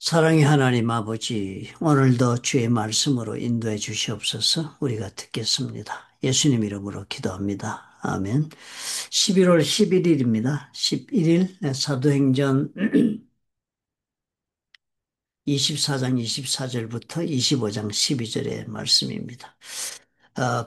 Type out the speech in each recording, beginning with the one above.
사랑의 하나님 아버지, 오늘도 주의 말씀으로 인도해 주시옵소서. 우리가 듣겠습니다. 예수님 이름으로 기도합니다. 아멘. 11월 11일입니다. 11일 사도행전 24장 24절부터 25장 12절의 말씀입니다.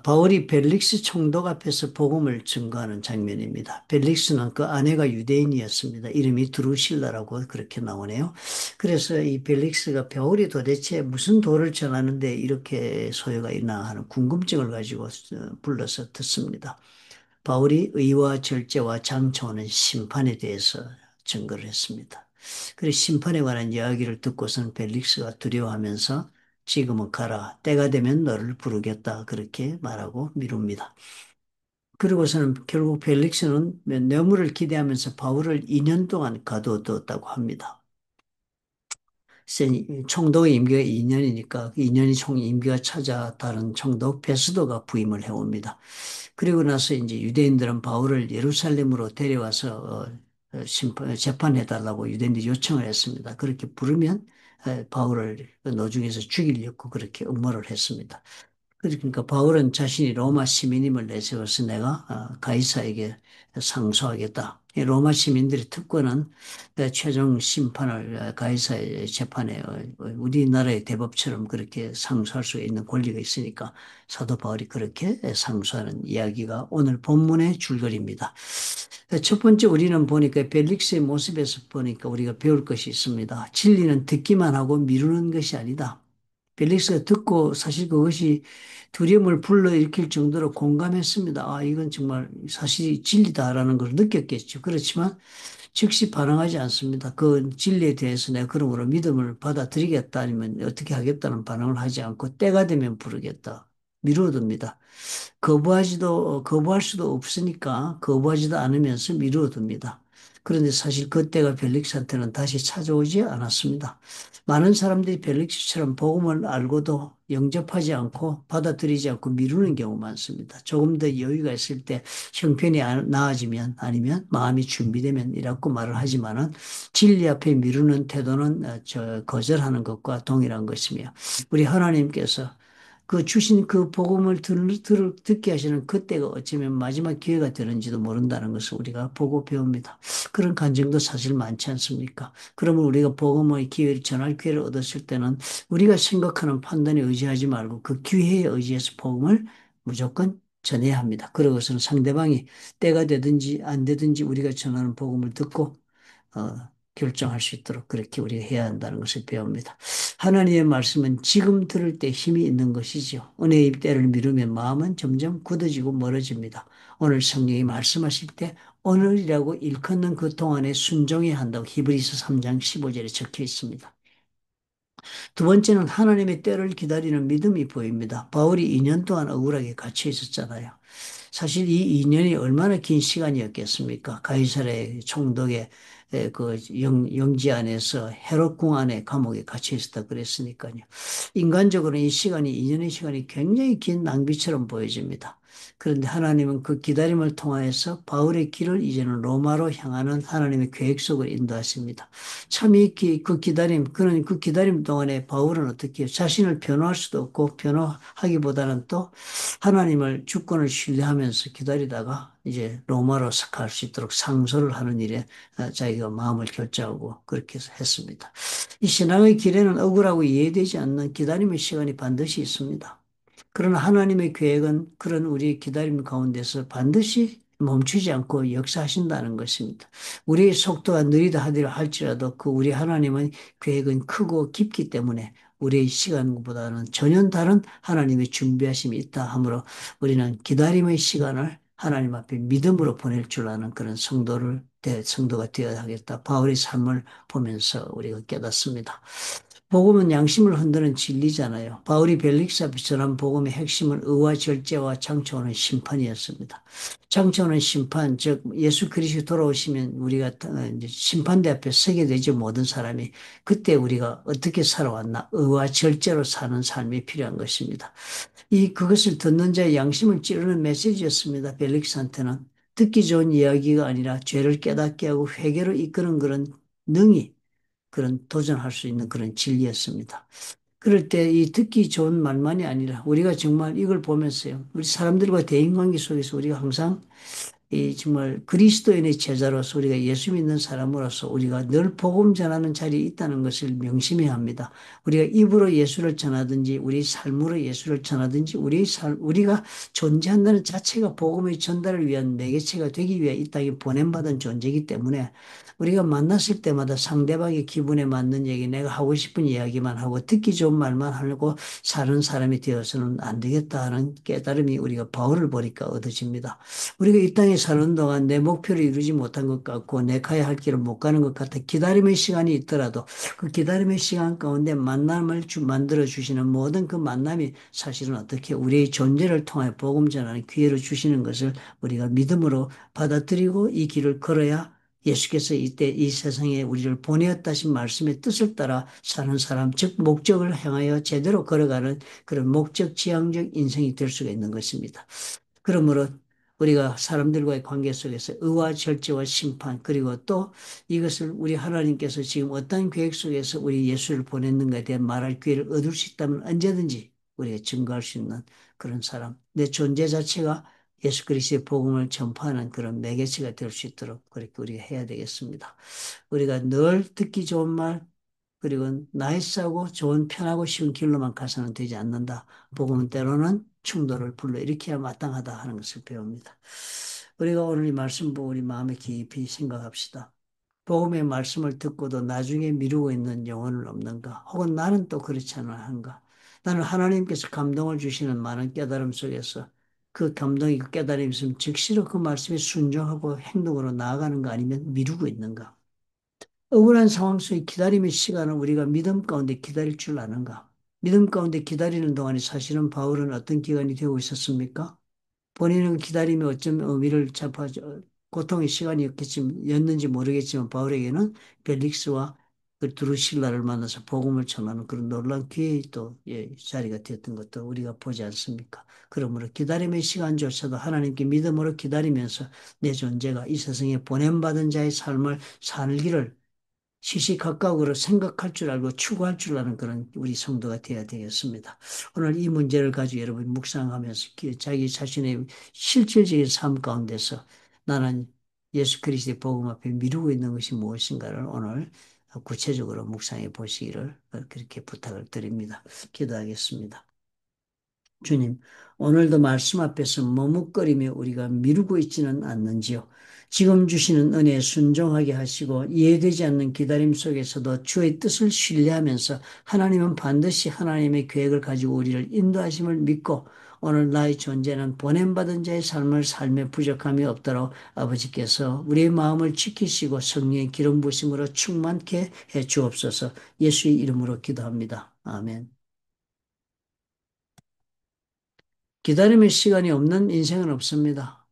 바울이 벨릭스 총독 앞에서 복음을 증거하는 장면입니다. 벨릭스는 그 아내가 유대인이었습니다. 이름이 드루실라라고 그렇게 나오네요. 그래서 이 벨릭스가 바울이 도대체 무슨 도를 전하는데 이렇게 소요가 있나 하는 궁금증을 가지고 불러서 듣습니다. 바울이 의와 절제와 장차오는 심판에 대해서 증거를 했습니다. 그래서 심판에 관한 이야기를 듣고서는 벨릭스가 두려워하면서 지금은 가라. 때가 되면 너를 부르겠다. 그렇게 말하고 미룹니다. 그리고서는 결국 벨릭스는 뇌물을 기대하면서 바울을 2년 동안 가둬두었다고 합니다. 총독의 임기가 2년이니까 2년이 총 임기가 찾아 다른 총독 베스도가 부임을 해옵니다. 그리고 나서 이제 유대인들은 바울을 예루살렘으로 데려와서 재판해달라고 유대인들이 요청을 했습니다. 그렇게 부르면 바울을 노중에서 죽이려고 그렇게 음모를 했습니다. 그러니까 바울은 자신이 로마 시민임을 내세워서 내가 가이사에게 상소하겠다. 이 로마 시민들의 특권은 최종 심판을 가이사의 재판에 우리나라의 대법처럼 그렇게 상소할 수 있는 권리가 있으니까 사도 바울이 그렇게 상소하는 이야기가 오늘 본문의 줄거리입니다. 첫 번째 우리는 보니까 벨릭스의 모습에서 보니까 우리가 배울 것이 있습니다. 진리는 듣기만 하고 미루는 것이 아니다. 벨릭스가 듣고 사실 그것이 두려움을 불러일으킬 정도로 공감했습니다. 아, 이건 정말 사실이 진리다라는 걸 느꼈겠죠. 그렇지만 즉시 반응하지 않습니다. 그 진리에 대해서 내가 그러므로 믿음을 받아들이겠다 아니면 어떻게 하겠다는 반응을 하지 않고 때가 되면 부르겠다. 미루어둡니다. 거부할 수도 없으니까 거부하지도 않으면서 미루어둡니다. 그런데 사실 그때가 벨릭스한테는 다시 찾아오지 않았습니다. 많은 사람들이 벨릭스처럼 복음을 알고도 영접하지 않고 받아들이지 않고 미루는 경우 많습니다. 조금 더 여유가 있을 때 형편이 나아지면 아니면 마음이 준비되면 이라고 말을 하지만은 진리 앞에 미루는 태도는 거절하는 것과 동일한 것이며 우리 하나님께서 그 주신 그 복음을 듣게 하시는 그때가 어쩌면 마지막 기회가 되는지도 모른다는 것을 우리가 보고 배웁니다. 그런 간증도 사실 많지 않습니까? 그러면 우리가 복음의 기회를 전할 기회를 얻었을 때는 우리가 생각하는 판단에 의지하지 말고 그 기회에 의지해서 복음을 무조건 전해야 합니다. 그러고서는 상대방이 때가 되든지 안 되든지 우리가 전하는 복음을 듣고 결정할 수 있도록 그렇게 우리가 해야 한다는 것을 배웁니다. 하나님의 말씀은 지금 들을 때 힘이 있는 것이죠. 은혜의 때를 미루면 마음은 점점 굳어지고 멀어집니다. 오늘 성령이 말씀하실 때 오늘이라고 일컫는 그 동안에 순종해야 한다고 히브리서 3장 15절에 적혀 있습니다. 두 번째는 하나님의 때를 기다리는 믿음이 보입니다. 바울이 2년 동안 억울하게 갇혀 있었잖아요. 사실 이 2년이 얼마나 긴 시간이었겠습니까? 가이사랴 총독의 그 영지 안에서 헤롯 궁 안에 감옥에 갇혀 있었다 그랬으니까요. 인간적으로 이 시간이 2년의 시간이 굉장히 긴 낭비처럼 보여집니다. 그런데 하나님은 그 기다림을 통하여서 바울의 길을 이제는 로마로 향하는 하나님의 계획 속을 인도하십니다. 참 그 기다림, 그런 그 기다림 동안에 바울은 어떻게 해요? 자신을 변호할 수도 없고 변호하기보다는 또 하나님을 주권을 신뢰하면서 기다리다가 이제 로마로 갈 수 있도록 상소를 하는 일에 자기가 마음을 결정하고 그렇게 했습니다. 이 신앙의 길에는 억울하고 이해되지 않는 기다림의 시간이 반드시 있습니다. 그러나 하나님의 계획은 그런 우리의 기다림 가운데서 반드시 멈추지 않고 역사하신다는 것입니다. 우리의 속도가 느리다 하더라 할지라도 그 우리 하나님의 계획은 크고 깊기 때문에 우리의 시간보다는 전혀 다른 하나님의 준비하심이 있다 하므로 우리는 기다림의 시간을 하나님 앞에 믿음으로 보낼 줄 아는 그런 성도가 되어야 하겠다. 바울의 삶을 보면서 우리가 깨닫습니다. 복음은 양심을 흔드는 진리잖아요. 바울이 벨릭스 앞에 전한 복음의 핵심은 의와 절제와 장차오는 심판이었습니다. 장차오는 심판, 즉 예수 그리스도 돌아오시면 우리가 이제 심판대 앞에 서게 되죠. 모든 사람이. 그때 우리가 어떻게 살아왔나? 의와 절제로 사는 삶이 필요한 것입니다. 그것을 듣는 자의 양심을 찌르는 메시지였습니다. 벨릭스한테는. 듣기 좋은 이야기가 아니라 죄를 깨닫게 하고 회개로 이끄는 그런 능히 그런 도전할 수 있는 그런 진리였습니다. 그럴 때 이 듣기 좋은 말만이 아니라 우리가 정말 이걸 보면서요. 우리 사람들과 대인관계 속에서 우리가 항상 이 정말 그리스도인의 제자로서 우리가 예수 믿는 사람으로서 우리가 늘 복음 전하는 자리에 있다는 것을 명심해야 합니다. 우리가 입으로 예수를 전하든지 우리 삶으로 예수를 전하든지 우리가 존재한다는 자체가 복음의 전달을 위한 매개체가 되기 위해 이 땅에 보냄받은 존재이기 때문에 우리가 만났을 때마다 상대방의 기분에 맞는 얘기, 내가 하고 싶은 이야기만 하고 듣기 좋은 말만 하고 사는 사람이 되어서는 안 되겠다 하는 깨달음이 우리가 바울을 보니까 얻어집니다. 우리가 이 땅에 사는 동안 내 목표를 이루지 못한 것 같고 내 가야 할 길을 못 가는 것 같아 기다림의 시간이 있더라도 그 기다림의 시간 가운데 만남을 만들어 주시는 모든 그 만남이 사실은 어떻게 우리의 존재를 통해 복음 전하는 기회를 주시는 것을 우리가 믿음으로 받아들이고 이 길을 걸어야 예수께서 이때 이 세상에 우리를 보내었다신 말씀의 뜻을 따라 사는 사람, 즉 목적을 향하여 제대로 걸어가는 그런 목적 지향적 인생이 될 수가 있는 것입니다. 그러므로 우리가 사람들과의 관계 속에서 의와 절제와 심판 그리고 또 이것을 우리 하나님께서 지금 어떤 계획 속에서 우리 예수를 보냈는가에 대한 말할 기회를 얻을 수 있다면 언제든지 우리가 증거할 수 있는 그런 사람, 내 존재 자체가 예수 그리스도의 복음을 전파하는 그런 매개체가 될 수 있도록 그렇게 우리가 해야 되겠습니다. 우리가 늘 듣기 좋은 말 그리고 나이스하고 좋은 편하고 쉬운 길로만 가서는 되지 않는다. 복음은 때로는 충돌을 불러일으켜야 마땅하다 하는 것을 배웁니다. 우리가 오늘 이 말씀 보고 우리 마음에 깊이 생각합시다. 복음의 말씀을 듣고도 나중에 미루고 있는 영혼은 없는가? 혹은 나는 또 그렇지 않은가? 나는 하나님께서 감동을 주시는 많은 깨달음 속에서 그 감동이 그 깨달음이 있으면 즉시로 그 말씀에 순종하고 행동으로 나아가는가 아니면 미루고 있는가? 억울한 상황 속에 기다림의 시간을 우리가 믿음 가운데 기다릴 줄 아는가? 믿음 가운데 기다리는 동안에 사실은 바울은 어떤 기간이 되고 있었습니까? 본인은 기다림이 어쩜 의미를 잡아 고통의 시간이었는지 모르겠지만 바울에게는 벨릭스와 그 드루실라를 만나서 복음을 전하는 그런 놀라운 기회의 또 자리가 되었던 것도 우리가 보지 않습니까? 그러므로 기다림의 시간조차도 하나님께 믿음으로 기다리면서 내 존재가 이 세상에 보냄받은 자의 삶을 살기를 시시각각으로 생각할 줄 알고 추구할 줄 아는 그런 우리 성도가 되어야 되겠습니다. 오늘 이 문제를 가지고 여러분 묵상하면서 자기 자신의 실질적인 삶 가운데서 나는 예수 그리스도의 복음 앞에 미루고 있는 것이 무엇인가를 오늘 구체적으로 묵상해 보시기를 그렇게 부탁을 드립니다. 기도하겠습니다. 주님, 오늘도 말씀 앞에서 머뭇거리며 우리가 미루고 있지는 않는지요. 지금 주시는 은혜에 순종하게 하시고 이해되지 않는 기다림 속에서도 주의 뜻을 신뢰하면서 하나님은 반드시 하나님의 계획을 가지고 우리를 인도하심을 믿고 오늘 나의 존재는 보냄받은 자의 삶을 삶에 부족함이 없도록 아버지께서 우리의 마음을 지키시고 성령의 기름 부심으로 충만케 해 주옵소서. 예수의 이름으로 기도합니다. 아멘. 기다림의 시간이 없는 인생은 없습니다.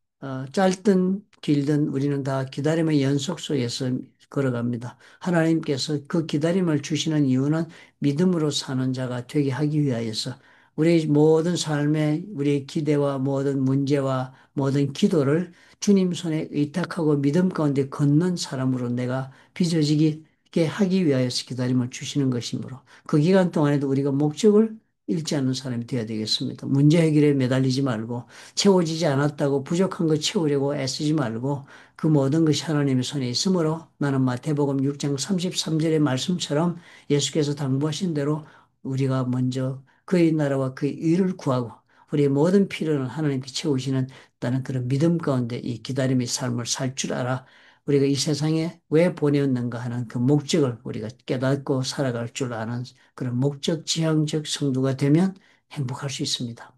짧든 길든 우리는 다 기다림의 연속 속에서 걸어갑니다. 하나님께서 그 기다림을 주시는 이유는 믿음으로 사는 자가 되게 하기 위하여서 우리 모든 삶의 우리의 기대와 모든 문제와 모든 기도를 주님 손에 의탁하고 믿음 가운데 걷는 사람으로 내가 빚어지게 하기 위하여서 기다림을 주시는 것이므로 그 기간 동안에도 우리가 목적을 잃지 않는 사람이 되어야 되겠습니다. 문제 해결에 매달리지 말고 채워지지 않았다고 부족한 거 채우려고 애쓰지 말고 그 모든 것이 하나님의 손에 있으므로 나는 마태복음 6장 33절의 말씀처럼 예수께서 당부하신 대로 우리가 먼저 그의 나라와 그의 의를 구하고 우리의 모든 필요는 하나님께 채우시는 나는 그런 믿음 가운데 이 기다림의 삶을 살 줄 알아 우리가 이 세상에 왜 보내었는가 하는 그 목적을 우리가 깨닫고 살아갈 줄 아는 그런 목적 지향적 성도가 되면 행복할 수 있습니다.